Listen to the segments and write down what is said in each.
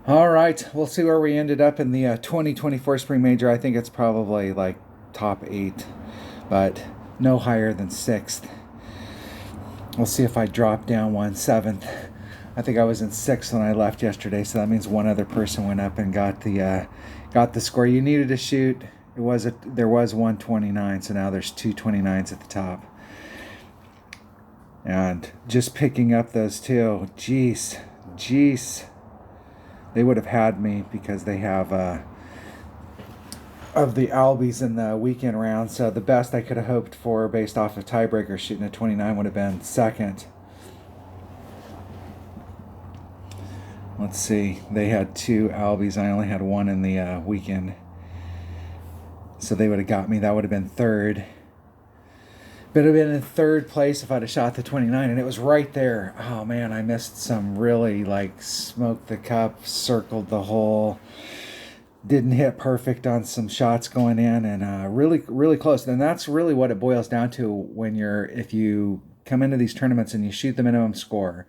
All right, we'll see where we ended up in the 2024 Spring Major. I think it's probably like top eight, but no higher than sixth. We'll see if I drop down one seventh. I think I was in sixth when I left yesterday, so that means one other person went up and got the score you needed to shoot. There was 129, so now there's 229s at the top. And just picking up those two, jeez, they would have had me because they have of the Albies in the weekend round. So the best I could have hoped for based off of tiebreaker shooting a 29 would have been second. Let's see. They had two Albies. I only had one in the weekend. So they would have got me. That would have been third. But it would have been in third place if I'd have shot the 29, and it was right there. Oh man, I missed some really like smoked the cup, circled the hole. Didn't hit perfect on some shots going in, and really close. And that's really what it boils down to when if you come into these tournaments and you shoot the minimum score.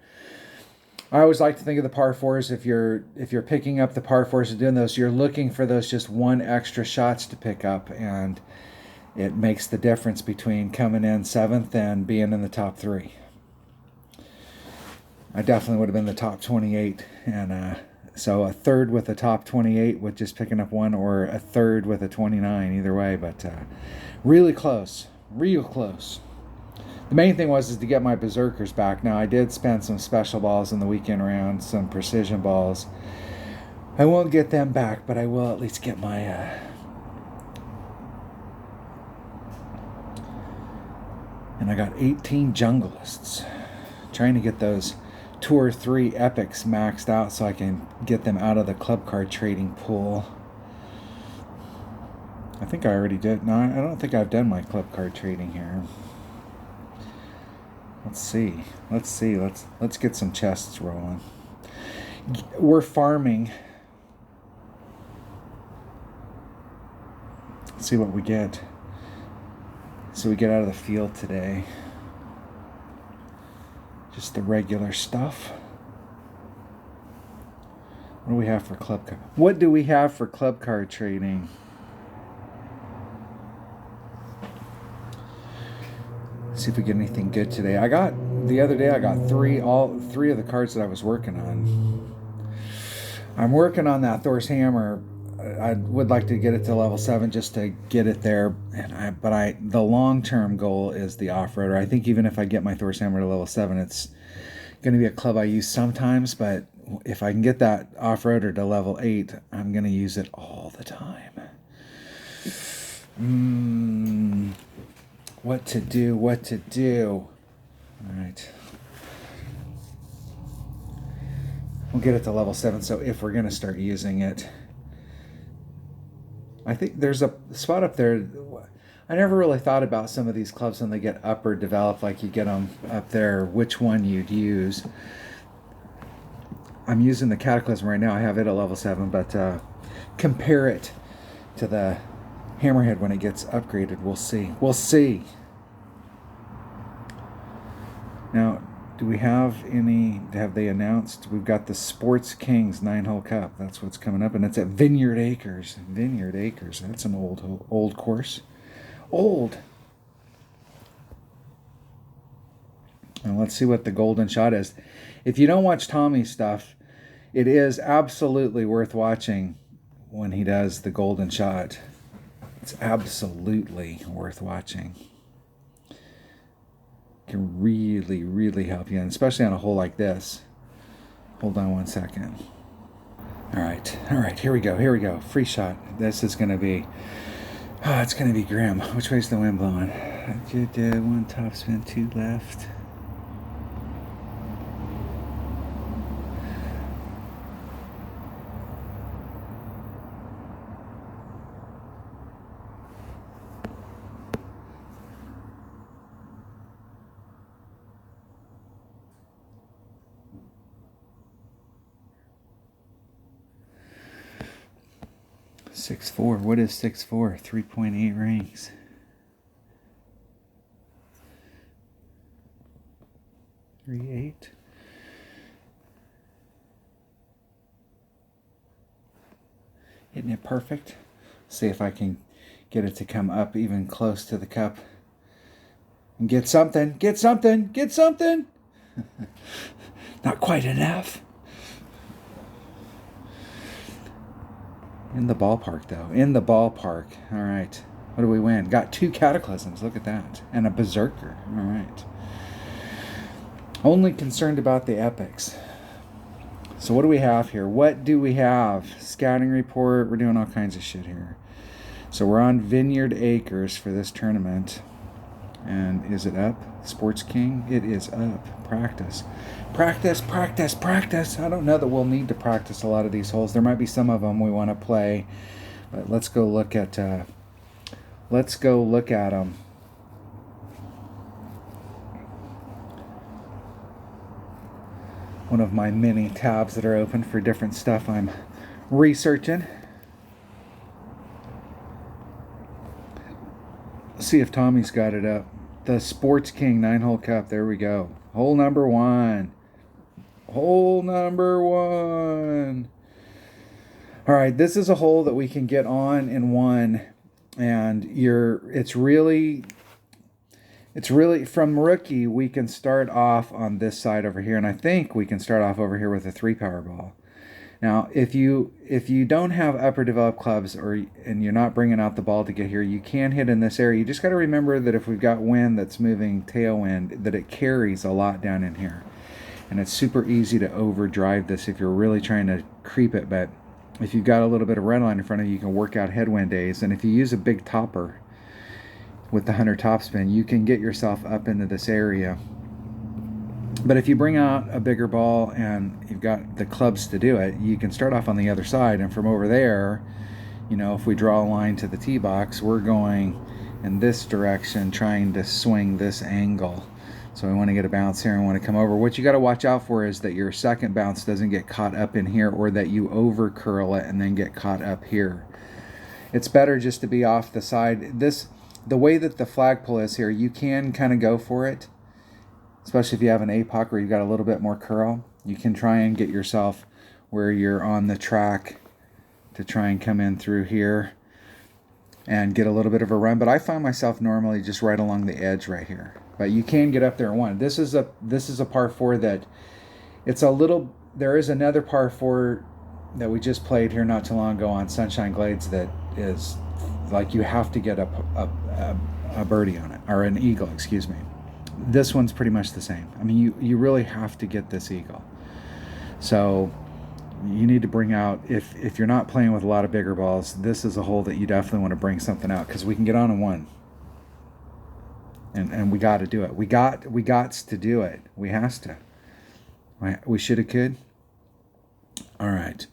I always like to think of the par fours. If you're picking up the par fours and doing those, you're looking for those just one extra shots to pick up, and it makes the difference between coming in seventh and being in the top three. I definitely would have been the top 28, and so a third with a top 28 with just picking up one, or a third with a 29, either way. But really close, real close. The main thing was to get my berserkers back. Now I did spend some special balls in the weekend round, some precision balls. I won't get them back, but I will at least get my and I got 18 junglists. Trying to get those 2 or 3 epics maxed out so I can get them out of the club card trading pool. I think I already did. No, I don't think I've done my club card trading here. Let's see. Let's get some chests rolling. We're farming. Let's see what we get. So we get out of the field today. Just the regular stuff. What do we have for club card? What do we have for club card trading? Let's see if we get anything good today. The other day I got all three of the cards that I was working on. I'm working on that Thor's Hammer. I would like to get it to level 7 just to get it there. But the long-term goal is the off-roader. I think even if I get my Thor's Hammer to level 7, it's going to be a club I use sometimes. But if I can get that off-roader to level 8, I'm going to use it all the time. What to do? All right. We'll get it to level 7, so if we're going to start using it. I think there's a spot up there. I never really thought about some of these clubs when they get upper developed, like you get them up there, which one you'd use. I'm using the Cataclysm right now. I have it at level 7, but compare it to the Hammerhead when it gets upgraded. We'll see. Now, do we have any? Have they announced? We've got the Sports Kings 9-hole cup. That's what's coming up, and it's at Vineyard Acres. That's an old course. Old. And let's see what the golden shot is. If you don't watch Tommy's stuff, it is absolutely worth watching when he does the golden shot. It's absolutely worth watching. Can really help you, and especially on a hole like this. Hold on one second. All right, here we go. Free shot. This is going to be, it's going to be grim. Which way's the wind blowing? One topspin, 2 left. Six four. What is 6-4? 3.8 rings. Three 8. Isn't it perfect? See if I can get it to come up even close to the cup. And get something, get something, get something. Not quite enough. In the ballpark, though. In the ballpark. All right. What do we win? Got 2 Cataclysms. Look at that. And a Berserker. All right. Only concerned about the epics. So what do we have here? What do we have? Scouting report. We're doing all kinds of shit here. So we're on Vineyard Acres for this tournament. And is it up? Sports King? It is up. Practice. Practice, practice, practice. I don't know that we'll need to practice a lot of these holes. There might be some of them we want to play. But let's go look at them. One of my many tabs that are open for different stuff I'm researching. See if Tommy's got it up. The Sports King 9-hole cup. There we go. Hole number 1. Hole number 1. All right, this is a hole that we can get on in one, and it's really from rookie. We can start off on this side over here, and I think we can start off over here with a 3-power ball. Now, if you don't have upper developed clubs and you're not bringing out the ball to get here, you can hit in this area. You just got to remember that if we've got wind that's moving tailwind, that it carries a lot down in here. And it's super easy to overdrive this if you're really trying to creep it. But if you've got a little bit of red line in front of you, you can work out headwind days. And if you use a big topper with the 100 topspin, you can get yourself up into this area. But if you bring out a bigger ball and you've got the clubs to do it, you can start off on the other side. And from over there, if we draw a line to the tee box, we're going in this direction, trying to swing this angle. So we want to get a bounce here and want to come over. What you got to watch out for is that your second bounce doesn't get caught up in here, or that you over curl it and then get caught up here. It's better just to be off the side. The way that the flagpole is here, you can kind of go for it. Especially if you have an APOC where you've got a little bit more curl, you can try and get yourself where you're on the track to try and come in through here and get a little bit of a run. But I find myself normally just right along the edge right here. But you can get up there and one. This is a par 4 that it's a little. There is another par 4 that we just played here not too long ago on Sunshine Glades that is like you have to get a birdie on it, or an eagle, excuse me. This one's pretty much the same. I mean, you really have to get this eagle. So you need to bring out, if you're not playing with a lot of bigger balls, this is a hole that you definitely want to bring something out, because we can get on in one. And we got to do it. We got to do it. We has to. We should have could. All right.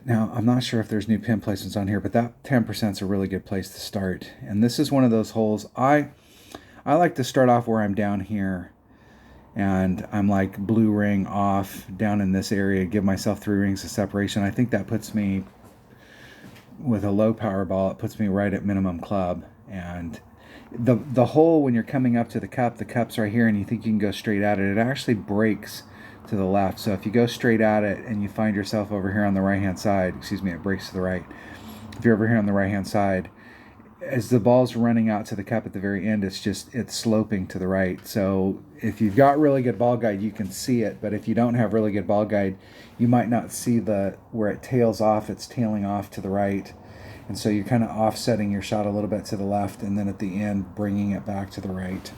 Now, I'm not sure if there's new pin placements on here, but that 10% is a really good place to start. And this is one of those holes. I like to start off where I'm down here, and I'm like blue ring off down in this area, give myself 3 rings of separation. I think that puts me, with a low power ball, it puts me right at minimum club. And the hole, when you're coming up to the cup's right here, and you think you can go straight at it, it actually breaks to the left. So if you go straight at it and you find yourself over here on the right hand side, it breaks to the right. If you're over here on the right hand side, as the ball's running out to the cup at the very end, it's sloping to the right. So if you've got really good ball guide, you can see it. But if you don't have really good ball guide, you might not see where it tails off. It's tailing off to the right. And so you're kind of offsetting your shot a little bit to the left, and then at the end, bringing it back to the right.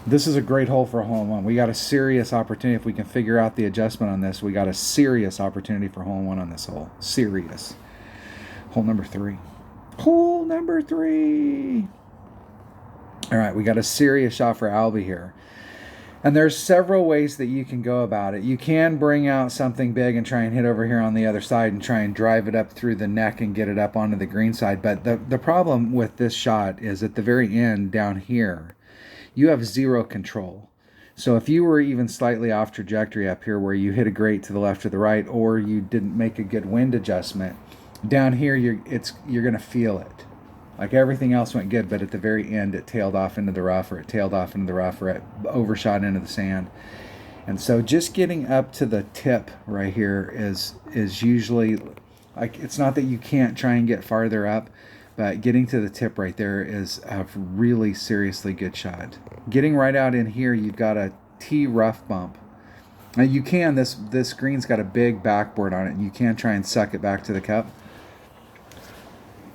This is a great hole for a hole-in-one. We got a serious opportunity. If we can figure out the adjustment on this, we got a serious opportunity for hole-in-one on this hole. Serious. Hole number 3. Hole number 3. All right, we got a serious shot for Albie here. And there's several ways that you can go about it. You can bring out something big and try and hit over here on the other side and try and drive it up through the neck and get it up onto the green side. But the problem with this shot is at the very end down here, you have zero control. So if you were even slightly off trajectory up here where you hit a great to the left or the right, or you didn't make a good wind adjustment, down here you're going to feel it. Like everything else went good, but at the very end it tailed off into the rough, or it tailed off into the rough, or it overshot into the sand. And so just getting up to the tip right here is usually, Like, it's not that you can't try and get farther up, but getting to the tip right there is a really seriously good shot. Getting right out in here, you've got a T rough bump. Now you can, this green's got a big backboard on it, and you can try and suck it back to the cup.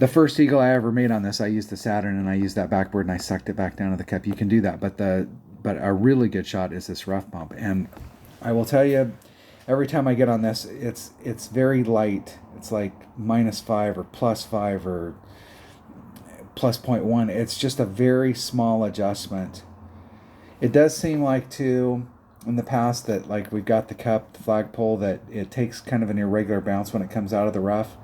The first eagle I ever made on this, I used the Saturn and I used that backboard and I sucked it back down to the cup. You can do that, but a really good shot is this rough bump. And I will tell you, every time I get on this, it's very light. It's like -5 or +5 or +0.1. It's just a very small adjustment. It does seem like, too, in the past, that like we've got the cup, the flagpole, that it takes kind of an irregular bounce when it comes out of the rough,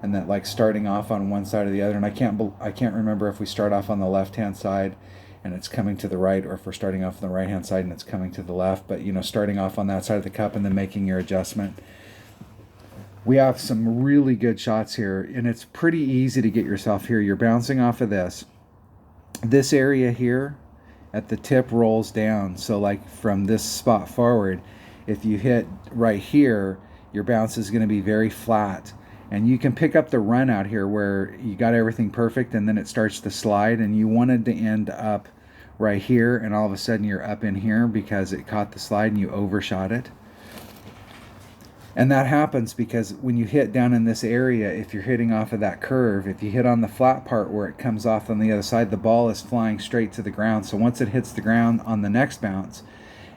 and that like starting off on one side or the other. And I can't remember if we start off on the left-hand side and it's coming to the right, or if we're starting off on the right-hand side and it's coming to the left. But, you know, starting off on that side of the cup and then making your adjustment. We have some really good shots here, and it's pretty easy to get yourself here. You're bouncing off of this. This area here at the tip rolls down. So like from this spot forward, if you hit right here, your bounce is going to be very flat. And you can pick up the run out here where you got everything perfect and then it starts to slide, and you wanted to end up right here, and all of a sudden you're up in here because it caught the slide and you overshot it. And that happens because when you hit down in this area, if you're hitting off of that curve, if you hit on the flat part where it comes off on the other side, the ball is flying straight to the ground. So once it hits the ground on the next bounce,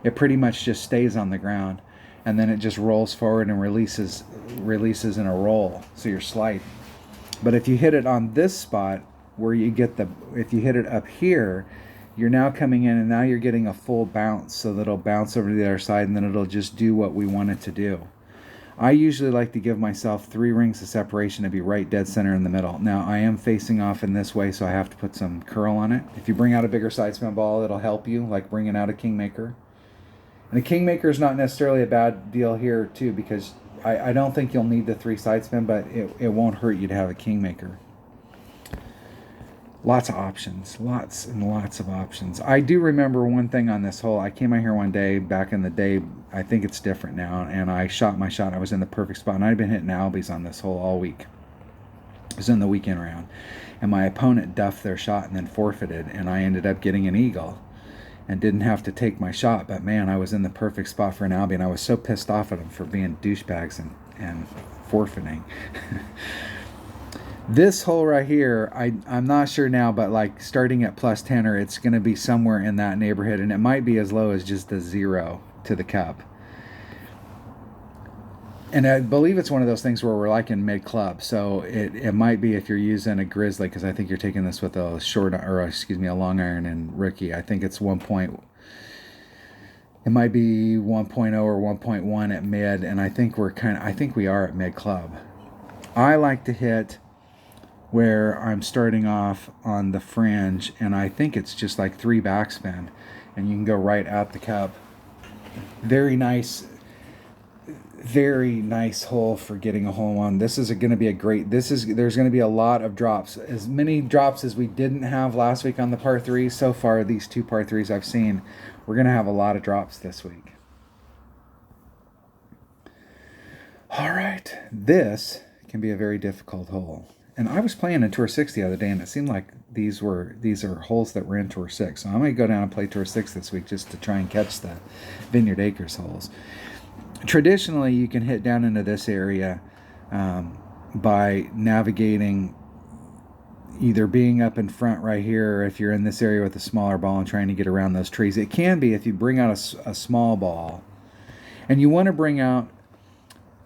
it pretty much just stays on the ground. And then it just rolls forward and releases in a roll. So you're sliding. But if you hit it on this spot where you get if you hit it up here, you're now coming in and now you're getting a full bounce. So that it'll bounce over to the other side and then it'll just do what we want it to do. I usually like to give myself 3 rings of separation to be right dead center in the middle. Now I am facing off in this way, so I have to put some curl on it. If you bring out a bigger side spin ball, it'll help you, like bringing out a Kingmaker. And a Kingmaker is not necessarily a bad deal here too, because I don't think you'll need the 3 side spin, but it won't hurt you to have a Kingmaker. Lots of options, lots and lots of options. I do remember one thing on this hole. I came out here one day back in the day. I think it's different now, and I shot my shot. I was in the perfect spot, and I'd been hitting albies on this hole all week. It was in the weekend round, and my opponent duffed their shot and then forfeited, and I ended up getting an eagle and didn't have to take my shot. But man, I was in the perfect spot for an albie, and I was so pissed off at them for being douchebags and forfeiting. This hole right here, I'm not sure now, but like starting at +10, or it's going to be somewhere in that neighborhood, and it might be as low as just a 0 to the cup. And I believe it's one of those things where we're like in mid-club, so it might be if you're using a Grizzly, because I think you're taking this with a a long iron and rookie. I think it's it might be 1.0 or 1.1 at mid, and I think we are at mid-club. I like to hit where I'm starting off on the fringe, and I think it's just like 3 backspin, and you can go right at the cup. Very nice hole for getting a hole on. This is going to be there's going to be a lot of drops, as many drops as we didn't have last week on the par 3s. So far, these 2 par 3s I've seen, we're going to have a lot of drops this week. All right, this can be a very difficult hole. And I was playing in Tour 6 the other day, and it seemed like these are holes that were in Tour 6. So I'm going to go down and play Tour 6 this week just to try and catch the Vineyard Acres holes. Traditionally, you can hit down into this area by navigating, either being up in front right here, or if you're in this area with a smaller ball and trying to get around those trees. It can be if you bring out a small ball, and you want to bring out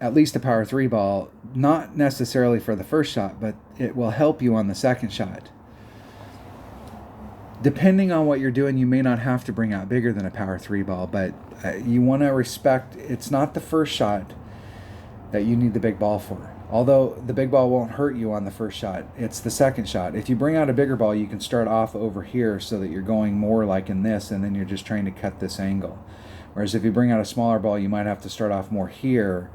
at least a power 3 ball, not necessarily for the first shot, but it will help you on the second shot. Depending on what you're doing, you may not have to bring out bigger than a power 3 ball, but you want to respect, it's not the first shot that you need the big ball for. Although the big ball won't hurt you on the first shot, it's the second shot. If you bring out a bigger ball, you can start off over here so that you're going more like in this, and then you're just trying to cut this angle. Whereas if you bring out a smaller ball, you might have to start off more here,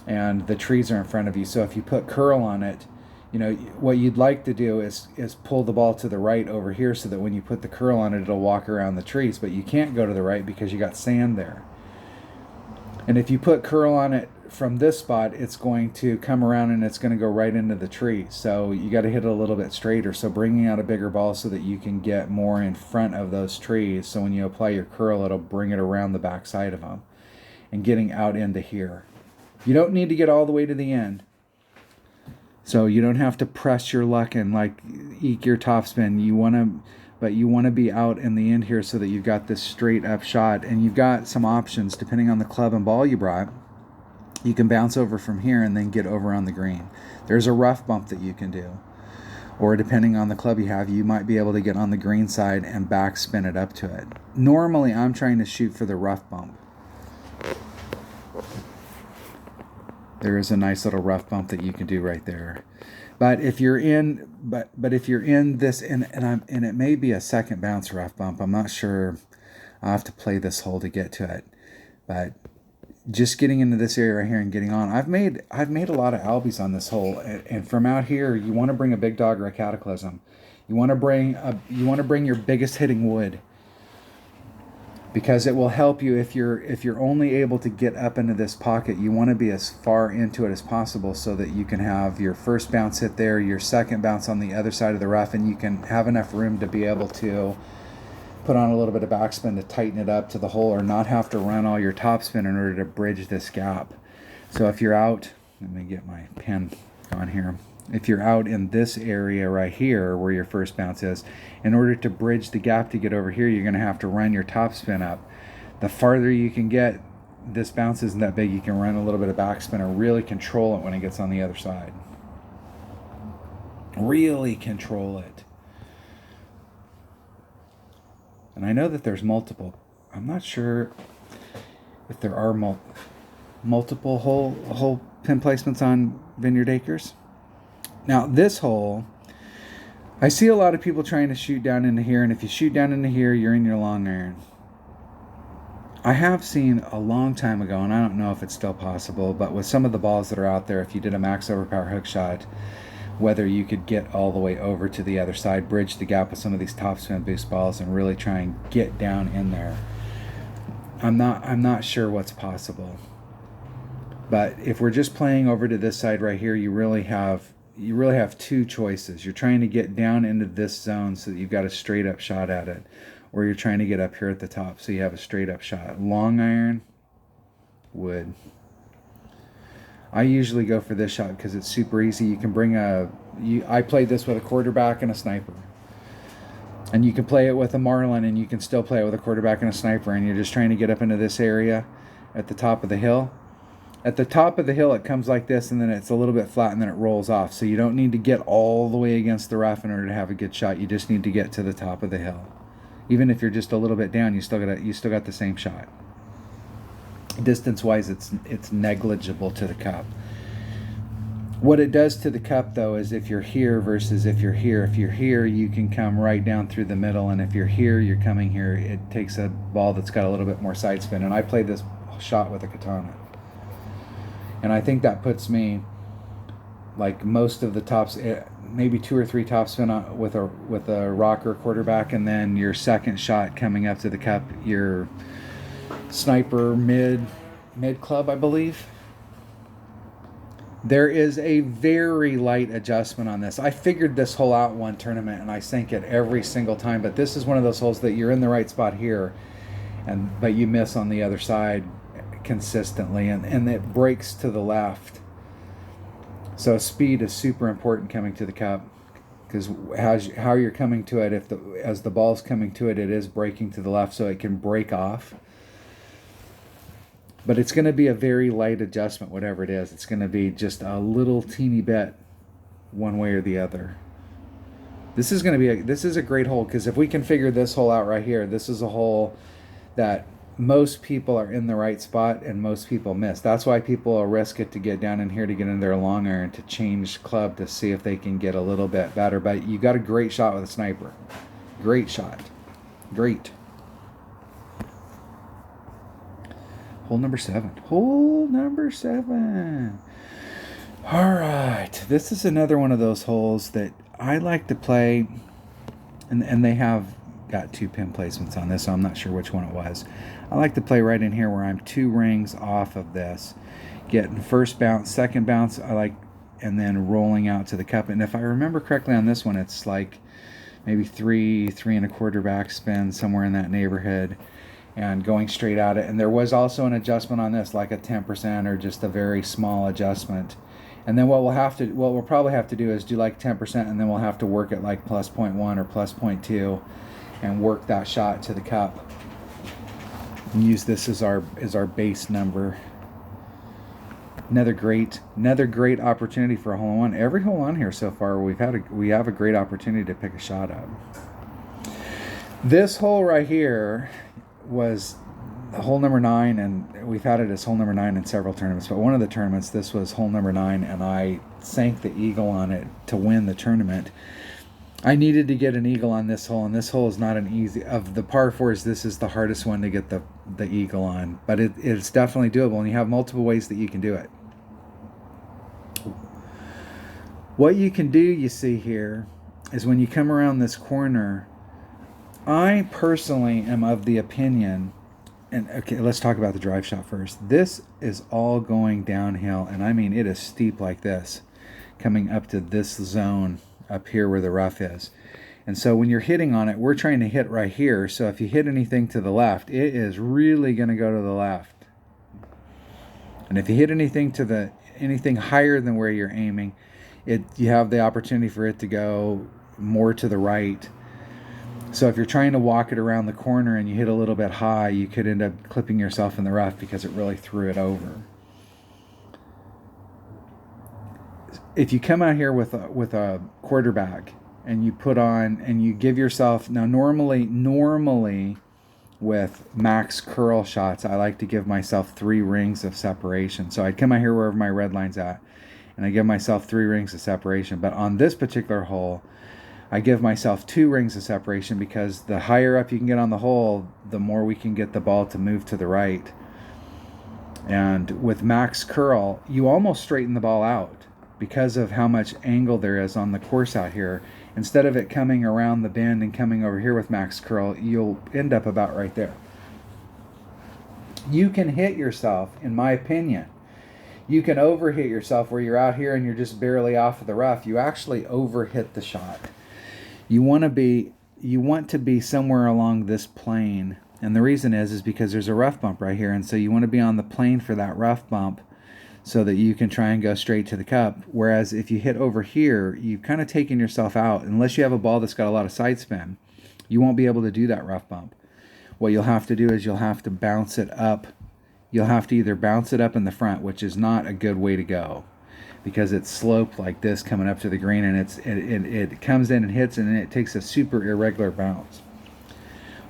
and the trees are in front of you. So if you put curl on it, you know, what you'd like to do is pull the ball to the right over here so that when you put the curl on it, it'll walk around the trees. But you can't go to the right because you got sand there. And if you put curl on it from this spot, it's going to come around and it's going to go right into the tree. So you got to hit it a little bit straighter. So bringing out a bigger ball so that you can get more in front of those trees. So when you apply your curl, it'll bring it around the back side of them and getting out into here. You don't need to get all the way to the end. So you don't have to press your luck and like eke your topspin. But you want to be out in the end here so that you've got this straight up shot, and you've got some options depending on the club and ball you brought. You can bounce over from here and then get over on the green. There's a rough bump that you can do. Or depending on the club you have, you might be able to get on the green side and backspin it up to it. Normally, I'm trying to shoot for the rough bump. There is a nice little rough bump that you can do right there. But if you're in, but if you're in this, and it may be a second bounce rough bump. I'm not sure. I'll have to play this hole to get to it. But just getting into this area right here and getting on, I've made a lot of albies on this hole. And from out here, you want to bring a big dog or a cataclysm. You want to bring your biggest hitting wood, because it will help you if you're only able to get up into this pocket. You want to be as far into it as possible so that you can have your first bounce hit there, your second bounce on the other side of the rough, and you can have enough room to be able to put on a little bit of backspin to tighten it up to the hole, or not have to run all your topspin in order to bridge this gap. So if you're out, let me get my pen on here. If you're out in this area right here where your first bounce is, in order to bridge the gap to get over here, you're going to have to run your topspin up. The farther you can get, this bounce isn't that big, you can run a little bit of backspin or really control it when it gets on the other side. Really control it. And I know that there's multiple. I'm not sure if there are multiple hole pin placements on Vineyard Acres. Now this hole, I see a lot of people trying to shoot down into here, and if you shoot down into here, you're in your long iron. I have seen a long time ago, and I don't know if it's still possible, but with some of the balls that are out there, if you did a max overpower hook shot, whether you could get all the way over to the other side, bridge the gap with some of these topspin boost balls, and really try and get down in there. I'm not sure what's possible. But if we're just playing over to this side right here, you really have two choices. You're trying to get down into this zone so that you've got a straight up shot at it, or you're trying to get up here at the top so you have a straight up shot. Long iron, wood. I usually go for this shot because it's super easy. You can bring I played this with a quarterback and a sniper. And you can play it with a Marlin, and you can still play it with a quarterback and a sniper, and you're just trying to get up into this area at the top of the hill. At the top of the hill, it comes like this, and then it's a little bit flat, and then it rolls off. So you don't need to get all the way against the rough in order to have a good shot. You just need to get to the top of the hill. Even if you're just a little bit down, you still got the same shot. Distance-wise, it's negligible to the cup. What it does to the cup, though, is if you're here versus if you're here. If you're here, you can come right down through the middle, and if you're here, you're coming here. It takes a ball that's got a little bit more side spin, and I played this shot with a katana. And I think that puts me, like most of the tops, maybe 2 or 3 topspin with a rocker quarterback, and then your second shot coming up to the cup, your sniper mid club, I believe. There is a very light adjustment on this. I figured this hole out one tournament, and I sank it every single time. But this is one of those holes that you're in the right spot here, but you miss on the other side consistently, and it breaks to the left. So speed is super important coming to the cup, because how you're coming to it, as the ball's coming to it, it is breaking to the left, so it can break off. But it's going to be a very light adjustment, whatever it is. It's going to be just a little teeny bit one way or the other. This is a great hole, because if we can figure this hole out right here, this is a hole that most people are in the right spot and most people miss. That's why people will risk it to get down in here to get in their long iron to change club to see if they can get a little bit better. But you got a great shot with a sniper. Great shot. Great. Hole number 7. Hole number 7. All right. This is another one of those holes that I like to play, and they have got 2 pin placements on this, so I'm not sure which one it was. I like to play right in here where I'm 2 rings off of this. getting first bounce, second bounce, and then rolling out to the cup. And if I remember correctly on this one, it's like maybe 3.25 backspin, somewhere in that neighborhood, and going straight at it. And there was also an adjustment on this, like a 10% or just a very small adjustment. And then what we'll probably have to do is do like 10%, and then we'll have to work at like plus 0.1 or plus 0.2 and work that shot to the cup. And use this as our base number. Another great opportunity for a hole-in-one. Every hole on here so far, we have a great opportunity to pick a shot up. This hole right here was hole number 9, and we've had it as hole number 9 in several tournaments. But one of the tournaments, this was hole number 9, and I sank the eagle on it to win the tournament. I needed to get an eagle on this hole, and this hole is not an easy, of the par 4s, this is the hardest one to get the eagle on, but it's definitely doable, and you have multiple ways that you can do it. What you can do, you see here, is when you come around this corner, I personally am of the opinion, and okay, let's talk about the drive shot first. This is all going downhill, and I mean it is steep like this, coming up to this zone up here where the rough is. And so when you're hitting on it, we're trying to hit right here. So if you hit anything to the left, it is really going to go to the left. And if you hit anything higher than where you're aiming, you have the opportunity for it to go more to the right. So if you're trying to walk it around the corner and you hit a little bit high, you could end up clipping yourself in the rough because it really threw it over. If you come out here with a quarterback and you put on and you give yourself, now normally with max curl shots, I like to give myself 3 rings of separation. So I'd come out here wherever my red line's at, and I give myself 3 rings of separation. But on this particular hole, I give myself 2 rings of separation, because the higher up you can get on the hole, the more we can get the ball to move to the right. And with max curl, you almost straighten the ball out because of how much angle there is on the course out here. Instead of it coming around the bend and coming over here with max curl, you'll end up about right there. You can hit yourself, in my opinion. You can overhit yourself where you're out here and you're just barely off of the rough. You actually overhit the shot. You want to be somewhere along this plane, and the reason is because there's a rough bump right here, and so you want to be on the plane for that rough bump so that you can try and go straight to the cup. Whereas if you hit over here, you've kind of taken yourself out. Unless you have a ball that's got a lot of side spin, you won't be able to do that rough bump. What you'll have to do is you'll have to bounce it up. You'll have to either bounce it up in the front, which is not a good way to go, because it's sloped like this coming up to the green, and it comes in and hits, and it takes a super irregular bounce.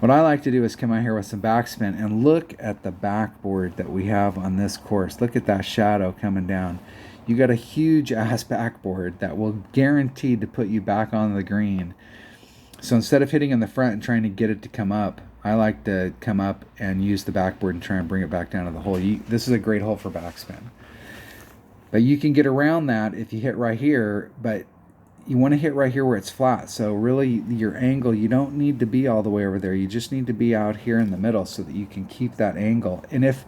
What I like to do is come out here with some backspin and look at the backboard that we have on this course. Look at that shadow coming down. You got a huge ass backboard that will guaranteed to put you back on the green. So instead of hitting in the front and trying to get it to come up, I like to come up and use the backboard and try and bring it back down to the hole. This is a great hole for backspin. But you can get around that if you hit right here, but you want to hit right here where it's flat. So really your angle, you don't need to be all the way over there. You just need to be out here in the middle so that you can keep that angle. And if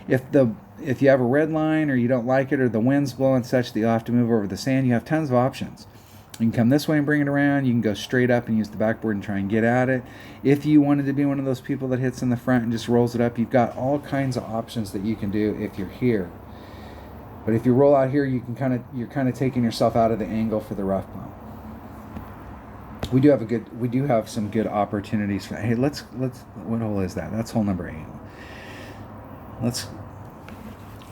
you have a red line, or you don't like it, or the wind's blowing such that you'll have to move over the sand, you have tons of options. You can come this way and bring it around. You can go straight up and use the backboard and try and get at it. If you wanted to be one of those people that hits in the front and just rolls it up, you've got all kinds of options that you can do if you're here. But if you roll out here, you're kind of taking yourself out of the angle for the rough bump. We do have some good opportunities for. Hey, let's what hole is that? That's hole number 8.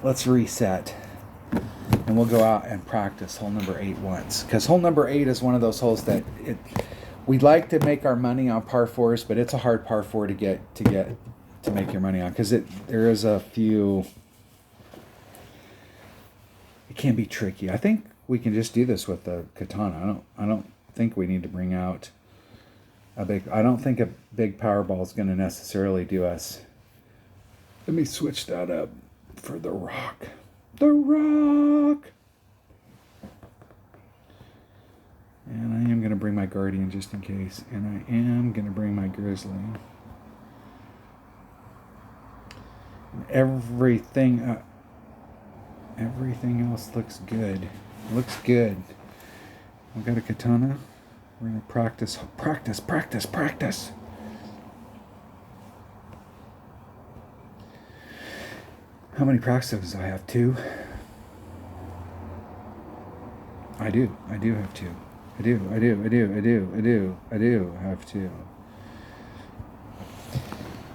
Let's reset, and we'll go out and practice hole number 8 once, because hole number 8 is one of those holes that we'd like to make our money on par 4s, but it's a hard par 4 to make your money on, because there is a few. It can be tricky. I think we can just do this with the katana. I don't think we need to bring out I don't think a big power ball is going to necessarily do us. Let me switch that up for the rock. The rock! And I am going to bring my guardian just in case. And I am going to bring my grizzly. Everything Everything else looks good. Looks good. We got a katana. We're gonna practice. How many practices do I have? 2? I do have 2. I do have 2.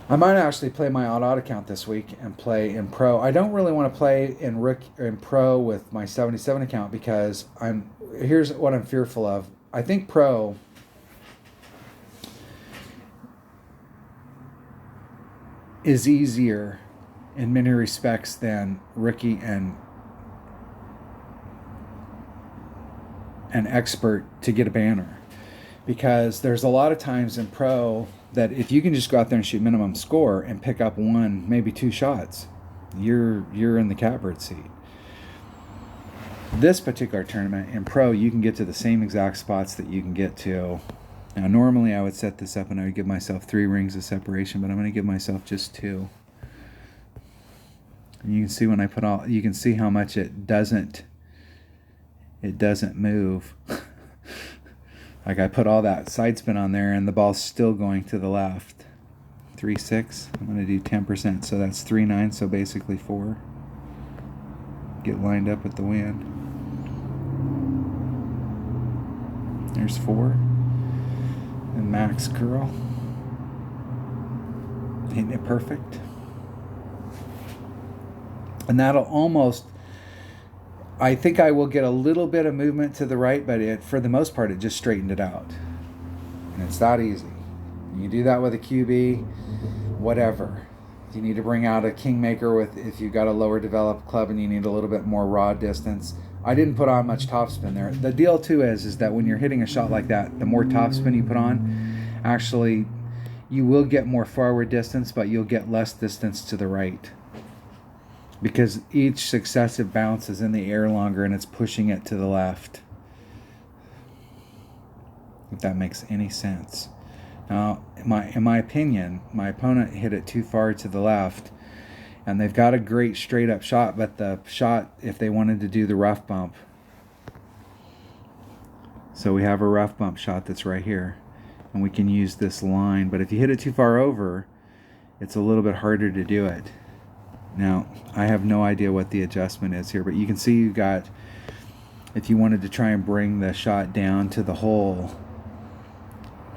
I might actually play my odd account this week and play in Pro. I don't really want to play in Pro with my 77 account because here's what I'm fearful of. I think Pro is easier in many respects than Rookie and an Expert to get a banner, because there's a lot of times in Pro that if you can just go out there and shoot minimum score and pick up 1, maybe 2 shots, you're in the catbird seat. This particular tournament in Pro, you can get to the same exact spots that you can get to. Now, normally I would set this up and I would give myself 3 rings of separation, but I'm going to give myself just 2. And you can see when I put you can see how much it doesn't move. Like I put all that side spin on there and the ball's still going to the left. 3-6. I'm going to do 10%, so that's 3-9, so basically 4. Get lined up with the wind. There's 4. And max curl. Hitting it perfect. And that'll almost, I think I will get a little bit of movement to the right, but for the most part, it just straightened it out. And it's that easy. You do that with a QB, whatever. You need to bring out a Kingmaker if you've got a lower developed club and you need a little bit more raw distance. I didn't put on much topspin there. The deal too is that when you're hitting a shot like that, the more topspin you put on, actually, you will get more forward distance, but you'll get less distance to the right, because each successive bounce is in the air longer and it's pushing it to the left. If that makes any sense. Now, in my opinion, my opponent hit it too far to the left, and they've got a great straight up shot, but the shot, if they wanted to do the rough bump. So we have a rough bump shot that's right here, and we can use this line, but if you hit it too far over, it's a little bit harder to do it. Now, I have no idea what the adjustment is here, but you can see you got, if you wanted to try and bring the shot down to the hole,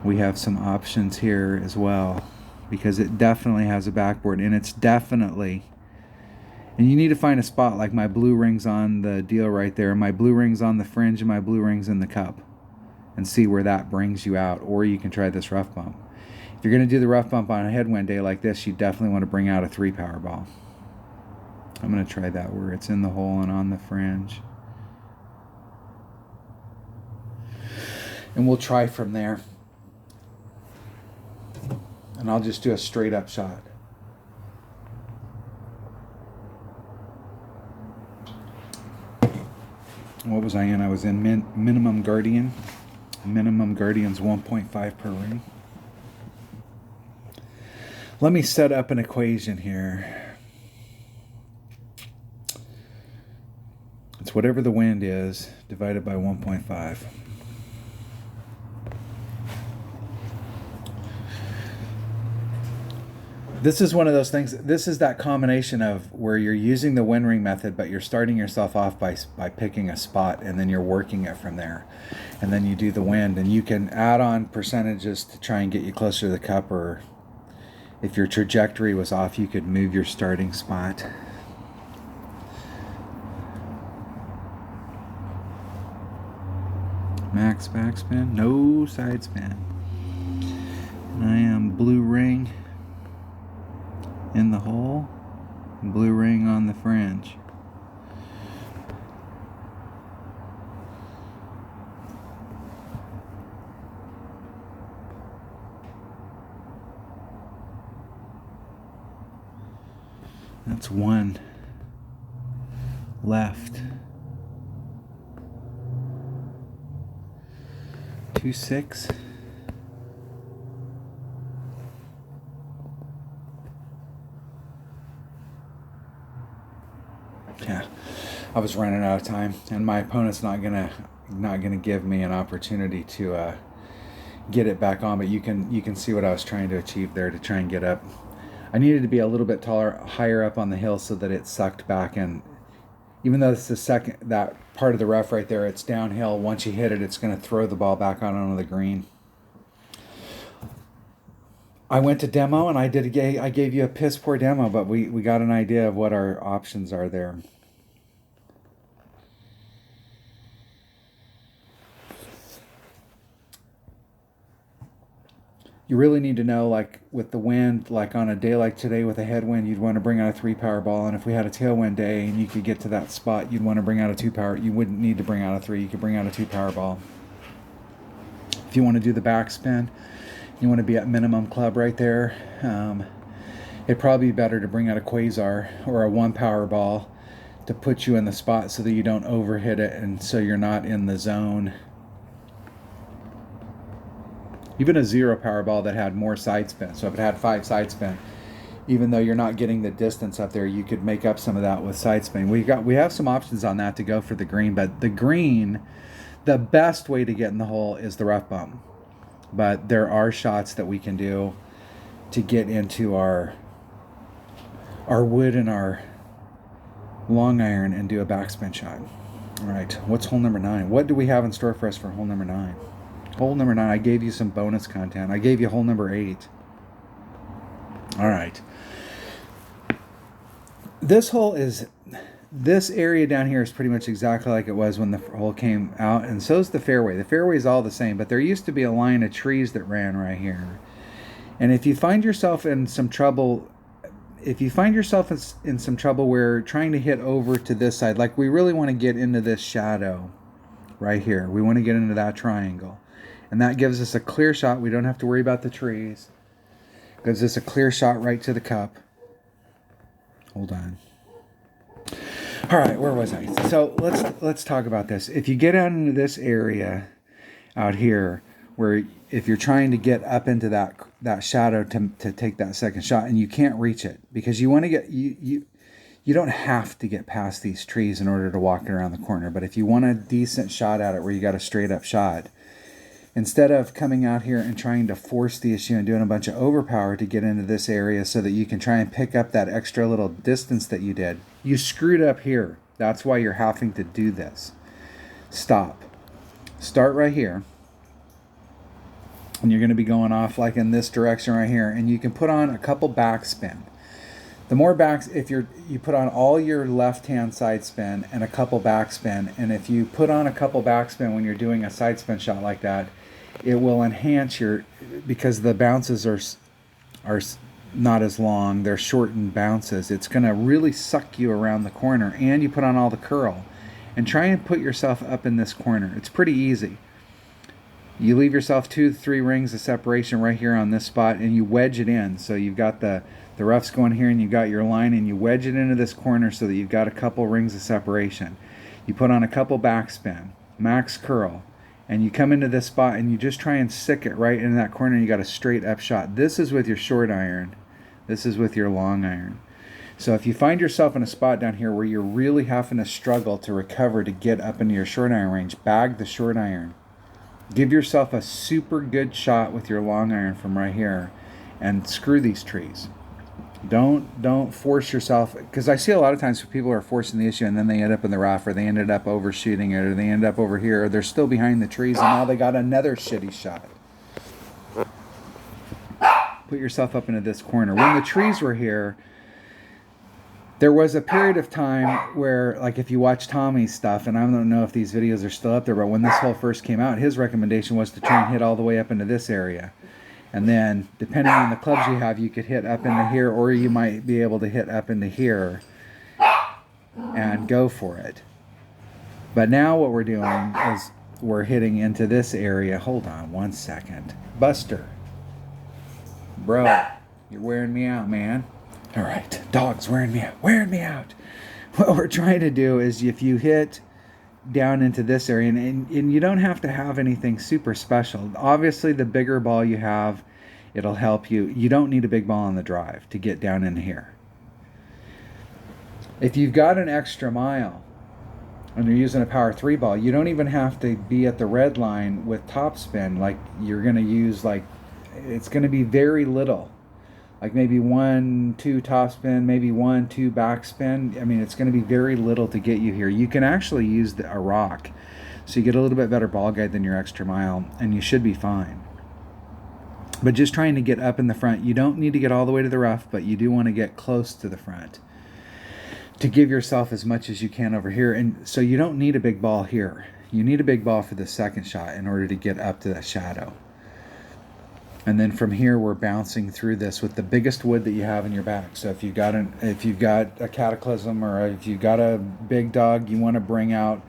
we have some options here as well, because it definitely has a backboard, and it's definitely, and you need to find a spot, like my blue ring's on the deal right there, my blue ring's on the fringe, and my blue ring's in the cup, and see where that brings you out. Or you can try this rough bump. If you're going to do the rough bump on a headwind day like this, you definitely want to bring out a 3 power ball. I'm going to try that where it's in the hole and on the fringe. And we'll try from there. And I'll just do a straight up shot. What was I in? I was in Minimum Guardian. Minimum Guardian's 1.5 per ring. Let me set up an equation here. It's whatever the wind is divided by 1.5. This is one of those things, this is that combination of where you're using the wind ring method, but you're starting yourself off by picking a spot, and then you're working it from there. And then you do the wind, and you can add on percentages to try and get you closer to the cup, or if your trajectory was off, you could move your starting spot. Max backspin, no side spin. And I am blue ring in the hole, blue ring on the fringe. That's 1 left. 2-6. Yeah. I was running out of time, and my opponent's not gonna give me an opportunity to get it back on. But you can see what I was trying to achieve there to try and get up. I needed to be a little bit taller, higher up on the hill so that it sucked back. And even though it's that part of the rough right there, it's downhill. Once you hit it, it's going to throw the ball back out onto the green. I went to demo and I gave you a piss poor demo, but we got an idea of what our options are there. You really need to know, like with the wind, like on a day like today with a headwind, you'd want to bring out a 3-power ball. And if we had a tailwind day and you could get to that spot, you'd want to bring out a 2-power. You wouldn't need to bring out a 3. You could bring out a 2-power ball. If you want to do the backspin, you want to be at minimum club right there. It'd probably be better to bring out a quasar or a 1-power ball to put you in the spot so that you don't overhit it and so you're not in the zone. Even a 0-power ball that had more side spin. So if it had 5 side spin, even though you're not getting the distance up there, you could make up some of that with side spin. We have some options on that to go for the green, but the green, the best way to get in the hole is the rough bump. But there are shots that we can do to get into our wood and our long iron and do a backspin shot. All right, what's hole number 9? What do we have in store for us for hole number 9? Hole number 9, I gave you some bonus content. I gave you hole number 8. All right. This area down here is pretty much exactly like it was when the hole came out, and so is the fairway. The fairway is all the same, but there used to be a line of trees that ran right here. And if you find yourself in some trouble, where trying to hit over to this side, like we really want to get into this shadow right here. We want to get into that triangle. And that gives us a clear shot. We don't have to worry about the trees. Gives us a clear shot right to the cup. Hold on. All right, where was I? So let's talk about this. If you get out into this area out here, where if you're trying to get up into that shadow to take that second shot, and you can't reach it because you want to get you don't have to get past these trees in order to walk it around the corner. But if you want a decent shot at it where you got a straight up shot, instead of coming out here and trying to force the issue and doing a bunch of overpower to get into this area so that you can try and pick up that extra little distance that you did, you screwed up here. That's why you're having to do this. Stop. Start right here. And you're going to be going off like in this direction right here. And you can put on a couple backspin. The more backs, if you put on all your left-hand side spin and a couple backspin, and if you put on a couple backspin when you're doing a side spin shot like that, it will enhance because the bounces are not as long, they're shortened bounces. It's going to really suck you around the corner, and you put on all the curl. And try and put yourself up in this corner. It's pretty easy. You leave yourself 2-3 rings of separation right here on this spot, and you wedge it in. So you've got the rough's going here, and you got your line, and you wedge it into this corner so that you've got a couple rings of separation. You put on a couple backspin, max curl, and you come into this spot, and you just try and stick it right in that corner, and you got a straight up shot. This is with your short iron. This is with your long iron. So if you find yourself in a spot down here where you're really having to struggle to recover to get up into your short iron range, bag the short iron. Give yourself a super good shot with your long iron from right here, and screw these trees. Don't force yourself, because I see a lot of times people are forcing the issue and then they end up in the rough, or they ended up overshooting it, or they end up over here, or they're still behind the trees and now they got another shitty shot. Put yourself up into this corner. When the trees were here, there was a period of time where, like if you watch Tommy's stuff, and I don't know if these videos are still up there, but when this hole first came out, his recommendation was to try and hit all the way up into this area. And then, depending on the clubs you have, you could hit up into here, or you might be able to hit up into here and go for it. But now what we're doing is we're hitting into this area. Hold on one second. Buster. Bro, you're wearing me out, man. All right, dog's wearing me out. What we're trying to do is, if you hit down into this area, and you don't have to have anything super special. Obviously, the bigger ball you have, it'll help you. You don't need a big ball on the drive to get down in here. If you've got an extra mile, and you're using a power 3 ball, you don't even have to be at the red line with topspin. Like, you're going to use, like, it's going to be very little. Like maybe 1, 2 topspin, maybe 1, 2 backspin. I mean, it's going to be very little to get you here. You can actually use a rock, so you get a little bit better ball guide than your extra mile, and you should be fine. But just trying to get up in the front, you don't need to get all the way to the rough, but you do want to get close to the front to give yourself as much as you can over here. And so you don't need a big ball here. You need a big ball for the second shot in order to get up to that shadow. And then from here, we're bouncing through this with the biggest wood that you have in your bag. So if you've got a Cataclysm, or if you've got a big dog, you want to bring out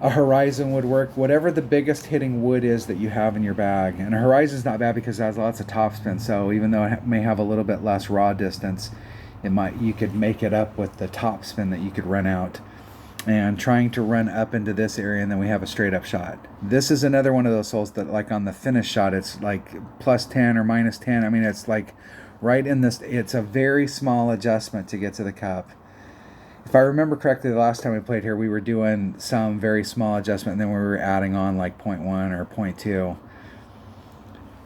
a Horizon would work. Whatever the biggest hitting wood is that you have in your bag. And a Horizon's not bad because it has lots of topspin. So even though it may have a little bit less raw distance, you could make it up with the topspin that you could run out. And trying to run up into this area, and then we have a straight up shot. This is another one of those holes that, like, on the finish shot, it's like +10 or -10. I mean, it's like right in this. It's a very small adjustment to get to the cup. If I remember correctly, the last time we played here, we were doing some very small adjustment, and then we were adding on like 0.1 or 0.2.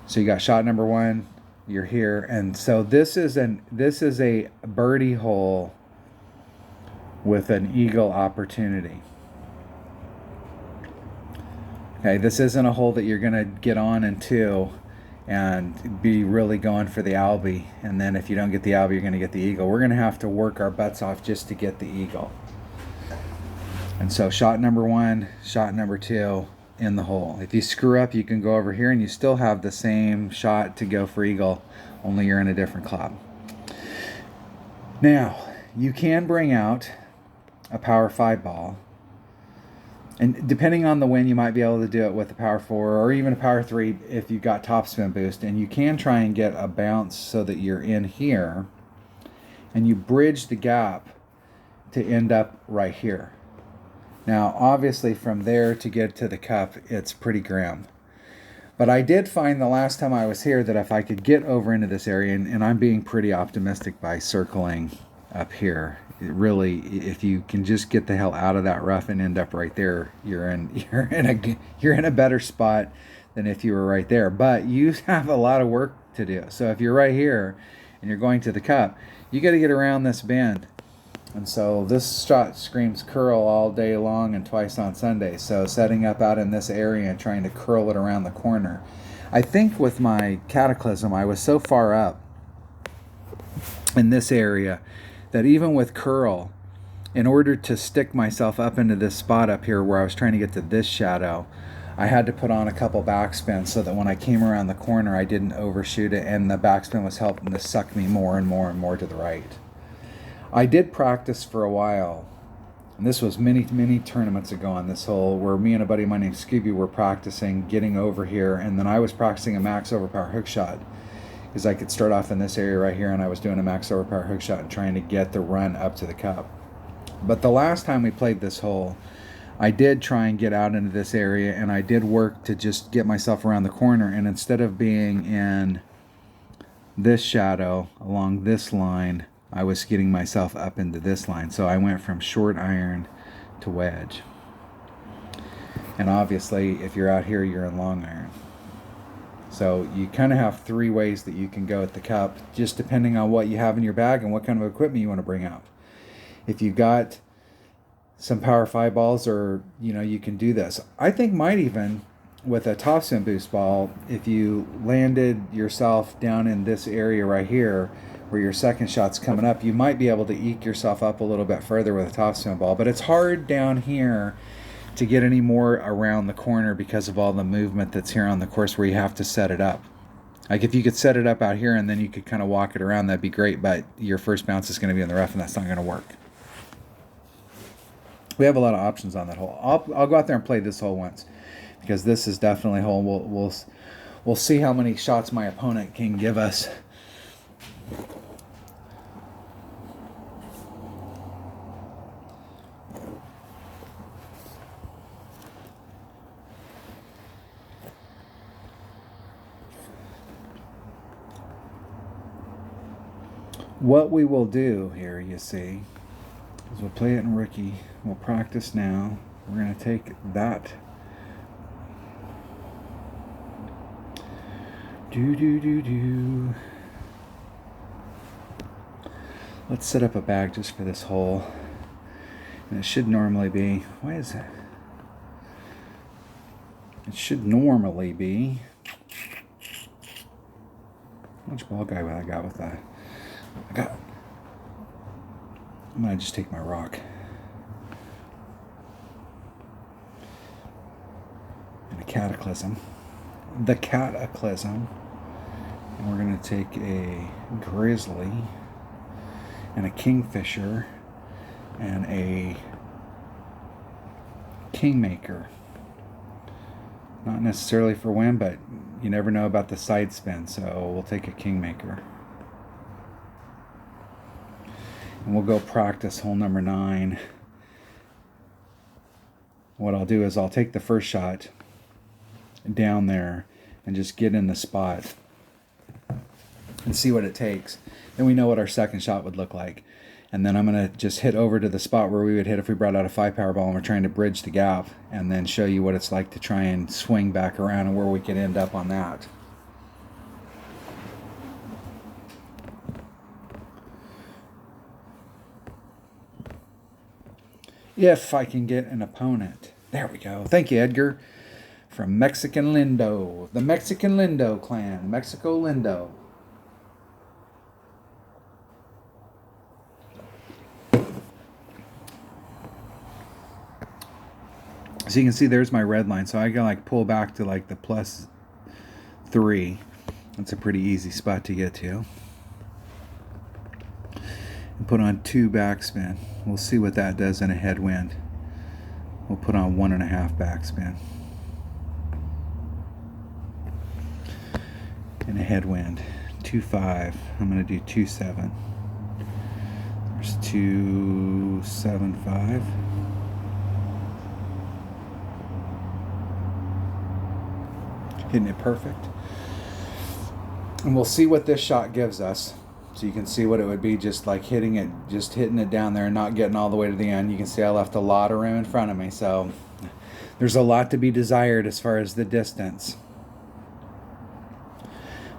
So you got shot number 1. You're here, and so this is a birdie hole with an eagle opportunity. Okay, this isn't a hole that you're going to get on in 2 and be really going for the Albie, and then if you don't get the Albie, you're going to get the eagle. We're going to have to work our butts off just to get the eagle. And so shot number 1, shot number 2 in the hole. If you screw up, you can go over here and you still have the same shot to go for eagle, only you're in a different club. Now, you can bring out a power 5 ball, and depending on the wind, you might be able to do it with a power 4 or even a power 3 if you've got topspin boost, and you can try and get a bounce so that you're in here and you bridge the gap to end up right here. Now, obviously, from there to get to the cup, it's pretty grim. But I did find the last time I was here that if I could get over into this area, and I'm being pretty optimistic by circling up here, it really, if you can just get the hell out of that rough and end up right there, you're in a better spot than if you were right there. But you have a lot of work to do. So if you're right here and you're going to the cup, you got to get around this bend. And so this shot screams curl all day long and twice on Sunday. So setting up out in this area and trying to curl it around the corner. I think with my Cataclysm, I was so far up in this area that even with curl, in order to stick myself up into this spot up here where I was trying to get to this shadow, I had to put on a couple backspins so that when I came around the corner, I didn't overshoot it, and the backspin was helping to suck me more and more and more to the right. I did practice for a while, and this was many tournaments ago on this hole, where me and a buddy of mine named Scooby were practicing getting over here, and then I was practicing a max overpower hook shot, because I could start off in this area right here, and I was doing a max overpower hook shot and trying to get the run up to the cup. But the last time we played this hole, I did try and get out into this area, and I did work to just get myself around the corner, and instead of being in this shadow along this line, I was getting myself up into this line. So I went from short iron to wedge. And obviously, if you're out here, you're in long iron. So you kind of have 3 ways that you can go at the cup, just depending on what you have in your bag and what kind of equipment you want to bring out. If you've got some power 5 balls, or you can do this. I think might even with a topspin boost ball, if you landed yourself down in this area right here where your second shot's coming up, you might be able to eke yourself up a little bit further with a topspin ball. But it's hard down here to get any more around the corner because of all the movement that's here on the course where you have to set it up. Like if you could set it up out here and then you could kind of walk it around, that'd be great, but your first bounce is going to be in the rough and that's not going to work. We have a lot of options on that hole. I'll go out there and play this hole once, because this is definitely a hole. We'll see how many shots my opponent can give us. What we will do here, you see, So we'll play it in rookie. We'll practice now. We're going to take that. Do. Let's set up a bag just for this hole. And it should normally be, why is that? It should normally be, how much ball guy would I got with that? I'm going to just take my rock. And a cataclysm. The cataclysm. And we're going to take a grizzly and a kingfisher and a kingmaker. Not necessarily for win, but you never know about the side spin, so we'll take a kingmaker. And we'll go practice hole number 9. What I'll do is I'll take the first shot down there and just get in the spot and see what it takes. Then we know what our second shot would look like. And then I'm going to just hit over to the spot where we would hit if we brought out a 5 power ball and we're trying to bridge the gap, and then show you what it's like to try and swing back around and where we could end up on that. If I can get an opponent. There we go. Thank you, Edgar. From Mexican Lindo. The Mexican Lindo clan. Mexico Lindo. So you can see there's my red line. So I can like pull back to like the +3. That's a pretty easy spot to get to. And put on 2 backspin. We'll see what that does in a headwind. We'll put on 1.5 backspin. In a headwind. 2.5. I'm going to do 2.7. There's 2.75. Hitting it perfect. And we'll see what this shot gives us. So you can see what it would be just like hitting it down there and not getting all the way to the end. You can see I left a lot of room in front of me. So there's a lot to be desired as far as the distance.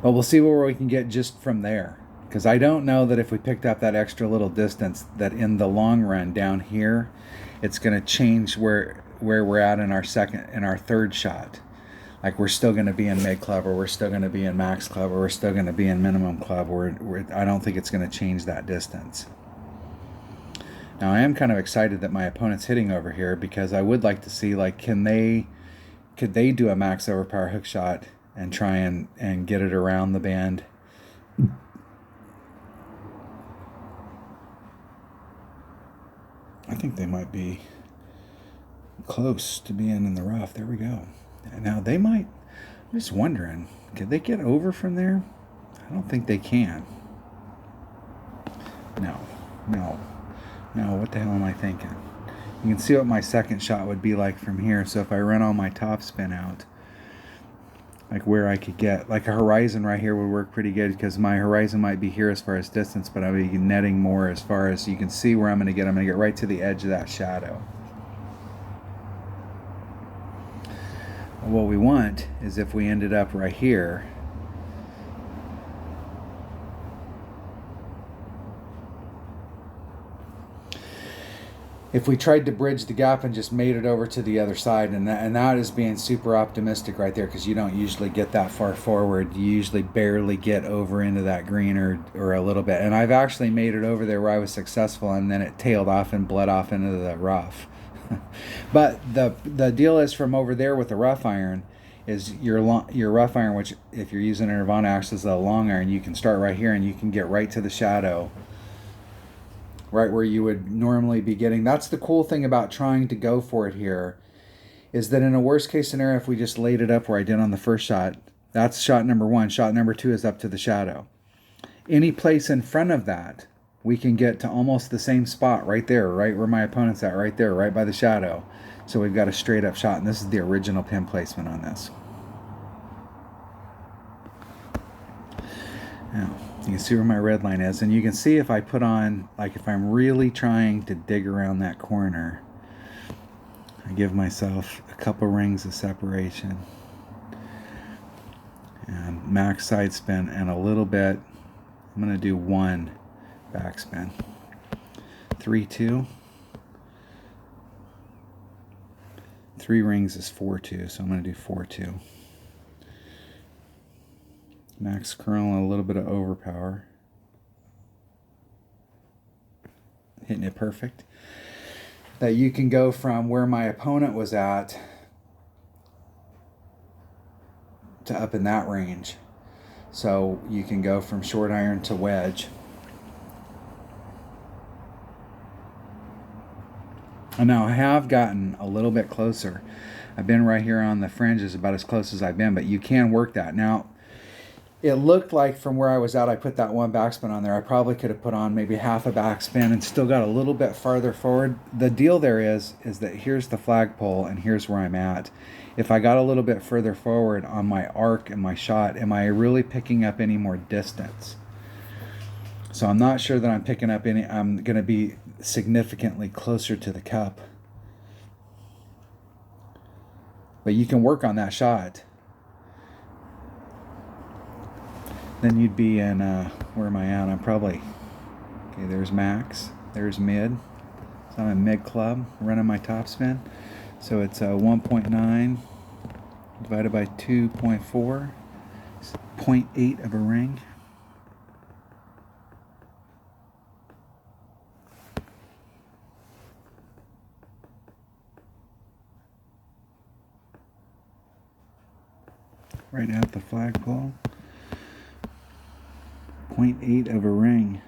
But we'll see where we can get just from there. Because I don't know that if we picked up that extra little distance, that in the long run down here, it's going to change where we're at in our third shot. Like we're still going to be in mid club, or we're still going to be in max club, or we're still going to be in minimum club. I don't think it's going to change that distance. Now I am kind of excited that my opponent's hitting over here, because I would like to see, like, could they do a max overpower hook shot and try and get it around the band. I think they might be close to being in the rough. There we go. Now they might, I'm just wondering, could they get over from there? I don't think they can. No, what the hell am I thinking? You can see what my second shot would be like from here. So if I run all my top spin out, like where I could get, like a horizon right here would work pretty good, because my horizon might be here as far as distance, but I'll be netting more as far as, you can see where I'm going to get. I'm going to get right to the edge of that shadow. What we want is if we ended up right here, if we tried to bridge the gap and just made it over to the other side, and that is being super optimistic right there, because you don't usually get that far forward. You usually barely get over into that green or a little bit. And I've actually made it over there where I was successful, and then it tailed off and bled off into the rough. But the deal is, from over there with the rough iron, is your rough iron, which if you're using a Nirvana axe as a long iron, you can start right here and you can get right to the shadow, right where you would normally be getting. That's the cool thing about trying to go for it here, is that in a worst case scenario, if we just laid it up where I did on the first shot, that's shot number 1. Shot number 2 is up to the shadow. Any place in front of that, we can get to almost the same spot right there, right where my opponent's at, right there, right by the shadow. So we've got a straight up shot, and this is the original pin placement on this. Now, You can see where my red line is, and you can see if I put on, like if I'm really trying to dig around that corner, I give myself a couple rings of separation and max side spin and a little bit. I'm going to do 1 backspin. 3-2. 3 rings is 4-2, so I'm going to do 4-2. Max curl and a little bit of overpower. Hitting it perfect. That you can go from where my opponent was at to up in that range. So you can go from short iron to wedge. And now I have gotten a little bit closer. I've been right here on the fringes, about as close as I've been, but you can work that. Now, it looked like from where I was at, I put that 1 backspin on there. I probably could have put on maybe half a backspin and still got a little bit farther forward. The deal there is that here's the flagpole and here's where I'm at. If I got a little bit further forward on my arc and my shot, am I really picking up any more distance? So I'm not sure that I'm picking up any. I'm going to be significantly closer to the cup. But you can work on that shot. Then you'd be in, where am I at? I'm probably, okay, there's max, there's mid. So I'm in mid club, running my topspin. So it's 1.9 divided by 2.4, 0.8 of a ring. Right at the flagpole. 0.8 of a ring.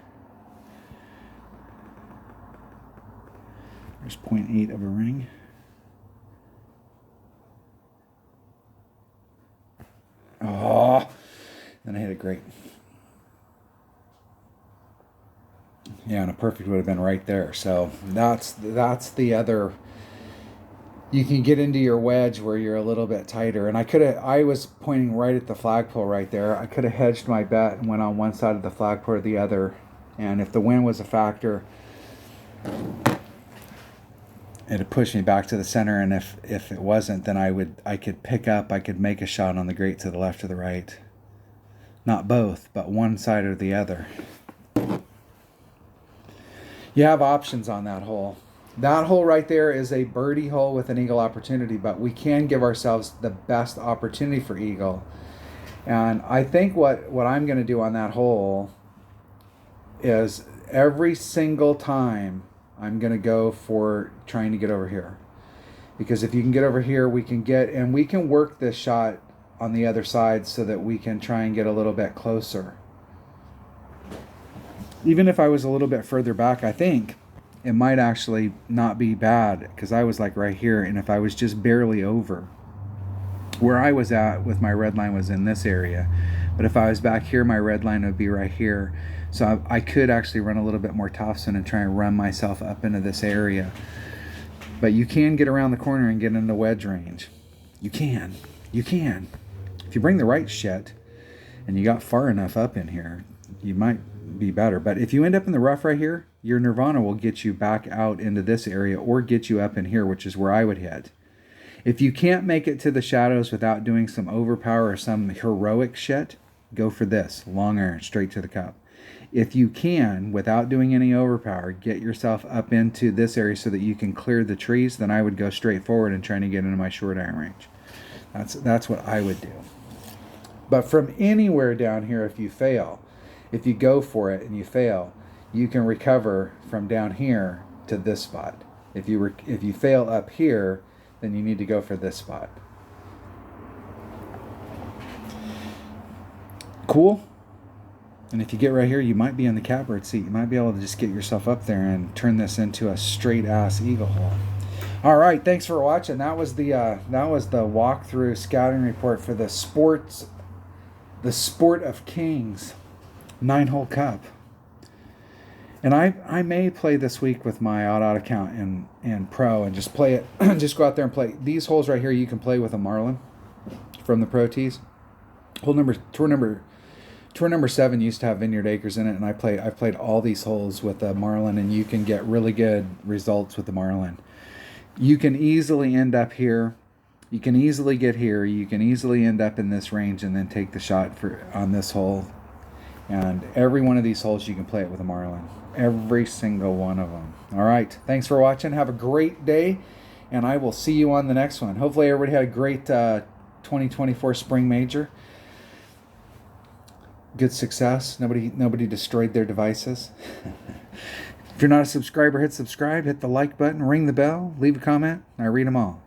There's 0.8 of a ring. Oh, and I hit it great. Yeah, and a perfect would have been right there. So that's the other. You can get into your wedge where you're a little bit tighter. And I was pointing right at the flagpole right there. I could have hedged my bet and went on one side of the flagpole or the other. And if the wind was a factor, it'd push me back to the center. And if it wasn't, then I could pick up, I could make a shot on the grate to the left or the right. Not both, but one side or the other. You have options on that hole. That hole right there is a birdie hole with an eagle opportunity, but we can give ourselves the best opportunity for eagle. And I think what I'm going to do on that hole is every single time I'm going to go for trying to get over here. Because if you can get over here, we can work this shot on the other side so that we can try and get a little bit closer. Even if I was a little bit further back, I think it might actually not be bad, because I was like right here, and if I was just barely over, where I was at with my red line was in this area, but if I was back here, my red line would be right here. So I could actually run a little bit more topspin and try and run myself up into this area. But you can get around the corner and get into wedge range. You can. If you bring the right shit and you got far enough up in here, you might be better. But if you end up in the rough right here, your Nirvana will get you back out into this area or get you up in here, which is where I would hit. If you can't make it to the shadows without doing some overpower or some heroic shit, go for this, long iron, straight to the cup. If you can, without doing any overpower, get yourself up into this area so that you can clear the trees, then I would go straight forward and trying to get into my short iron range. That's what I would do. But from anywhere down here, if you go for it and you fail, you can recover from down here to this spot. If you fail up here, then you need to go for this spot. Cool? And if you get right here, you might be in the catbird seat. You might be able to just get yourself up there and turn this into a straight ass eagle hole. All right, thanks for watching. That was the walkthrough scouting report for the Sport of Kings 9-hole cup. And I may play this week with my odd account in Pro and just play it. Just go out there and play. These holes right here, you can play with a Marlin from the Pro Tees. Tour number Tour number 7 used to have Vineyard Acres in it, and I've played all these holes with the Marlin, and you can get really good results with the Marlin. You can easily end up here. You can easily get here. You can easily end up in this range and then take the shot on this hole. And every one of these holes you can play it with a Marlin. Every single one of them. All right. Thanks for watching. Have a great day, and I will see you on the next one. Hopefully everybody had a great 2024 Spring Major. Good success. Nobody destroyed their devices. If you're not a subscriber, hit subscribe, hit the like button, ring the bell, leave a comment. I read them all.